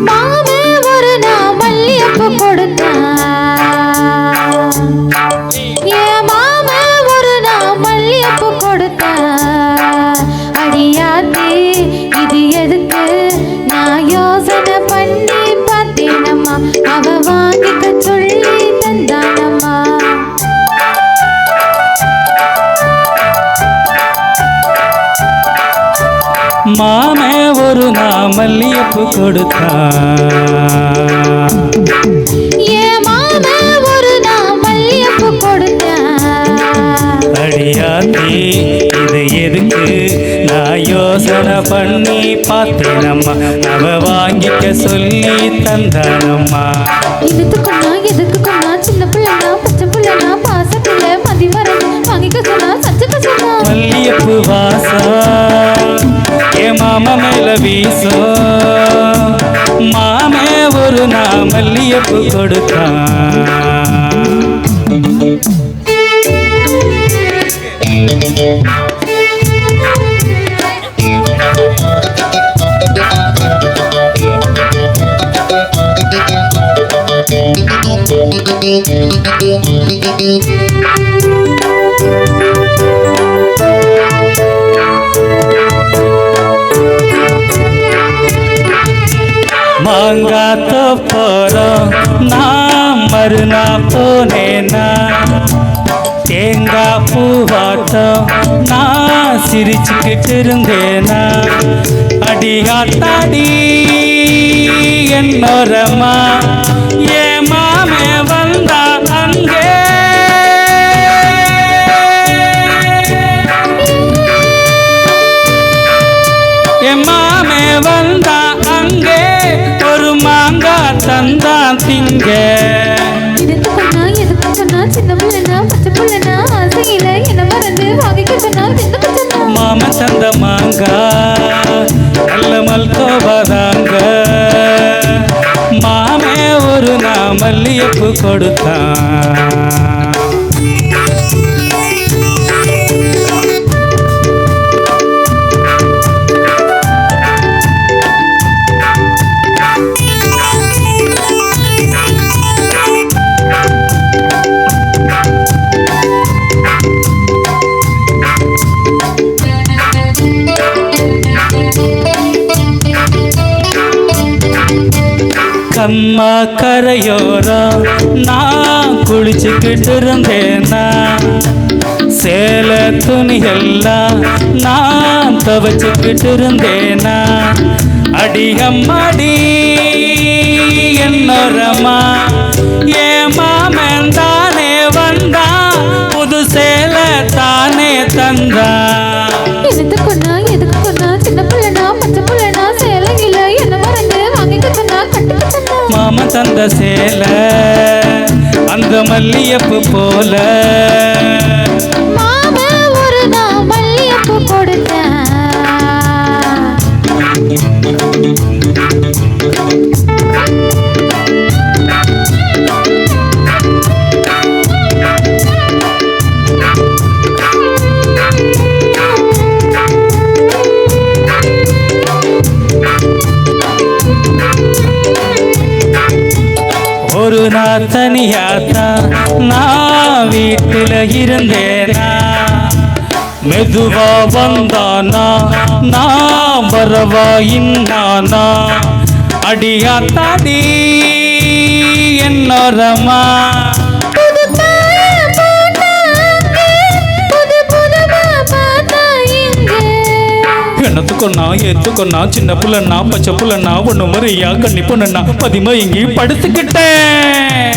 மாமே ஒரு நான் மல்லியப்பூ கொடுத்தேன். என் மாமே ஒரு நான் மல்லியப்பூ கொடுத்தேன். அடியாத்தி இது எதுக்கு நான் யோசனை பண்ணி பார்த்தேனம்மா. அவ வாங்கிக்க சொல்லி தந்தானம்மா. மாமே ஒரு நான் மல்லியப்பூ கொடுத்தான். என் மாமே ஒரு நான் மல்லியப்பூ கொடுத்தேன். அடியாத்தி இது எதுக்கு நான் யோசனை பண்ணி பார்த்தேனம்மா. அவ வாங்கிக்க சொல்லி தந்தானம்மா. எதுக்கு கொண்டா சின்ன பிள்ளைனா பச்சை பிள்ளைனா பாச பிள்ளை மதி வரணும் வாங்கிக்க சொன்னா சச்சுக்க சொன்னா. மல்லியப்பூ வாசம் என் மாமா மேல வீசும். மாமே ஒரு நான் மல்லியப்பூ கொடுத்தான். மாங்காத்தோ போறோம் நான் மறுநா போனேனா. தேங்காய் பூவாட்டம் நான் சிரிச்சுக்கிட்டு இருந்தேனா. அடியாத்தாடி என்னோரமா என் மாமே வந்தா அங்கே. என் மாமே வந்தா அங்கே ஒரு மாங்காய் தந்தான் திங்க. எதுக்கு சொன்னா சின்ன பிள்ளைனா பச்சை பிள்ளைனா ஆசையில என்ன மறந்து வாங்கிக்க சொன்னா எதுக்கு சொன்னா. மாமன் தந்த மாங்காய் நல்ல மல்கோபாதாங்க. மாமே ஒரு நான் மல்லியப்பூ கொடுத்தான். கம்மா கரையோரம் நான் குளிச்சுக்கிட்டு இருந்தேனா. சேல துணியெல்லாம் நான் துவைச்சுக்கிட்டு இருந்தேனா. அடியம்மாடி என்னோரமா என் மாமன் தானே வந்தா. புது சேல தானே தந்தா. எதுக்கு கொண்டா சின்ன பிள்ளைனா பச்சை பிள்ளைனா சேலையில என்ன மறந்து வாங்கிக்க சொன்னா கட்டுக்க சொன்னா. மாமன் தந்த சேல அந்த மல்லியப்பூ போல. மாமே ஒரு நான் மல்லியப்பூ கொடுத்தேன். ஒரு நாள் தனியாத்தான் நான் வீட்டில் இருந்தேனா. மெதுவா வந்தானா நான் வரவா இன்னானா. அடியாத்தாடி என்னோரமா என்னத்துக்கொன்னா ஏத்துக்கொன்னா சின்ன புள்ளன்னா பச்சை புள்ளன்னா ஒண்ணு முறையா கண்ணி பொண்ணுன்னா பதிமா இங்கி படுத்துக்கிட்டேன்.